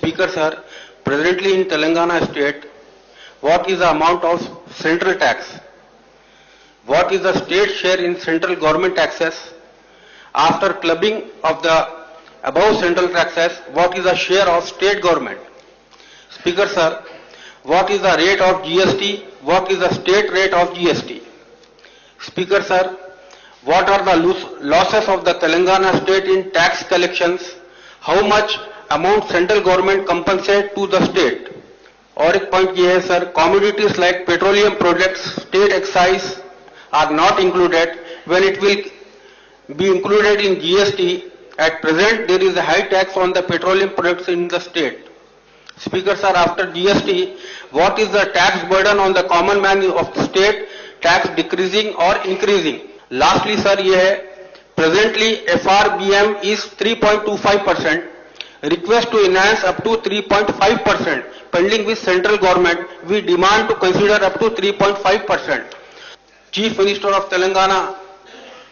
Speaker sir, presently in Telangana state, what is the amount of central tax? What is the state share in central government taxes? After clubbing of the above central taxes, what is the share of state government? Speaker sir, what is the rate of GST? What is the state rate of GST? Speaker sir, what are the losses of the Telangana state in tax collections? How much amount central government compensate to the state? और एक point ये है sir, commodities like petroleum products, state excise are not included when it will be included in GST. At present, there is a high tax on the petroleum products in the state. Speaker sir, after GST, what is the tax burden on the common man of the state? Tax decreasing or increasing? Lastly sir, ये है, presently FRBM is 3.25%. Request to enhance up to 3.5%. Pending with central government, we demand to consider up to 3.5%. Chief Minister of Telangana,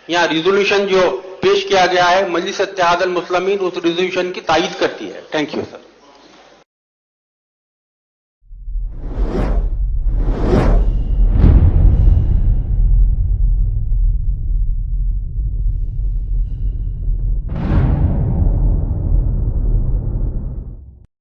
यहाँ resolution जो पेश किया गया है, मजलिस इत्तेहाद अल मुस्लिमीन उस resolution की तायीद करती है. Thank you sir.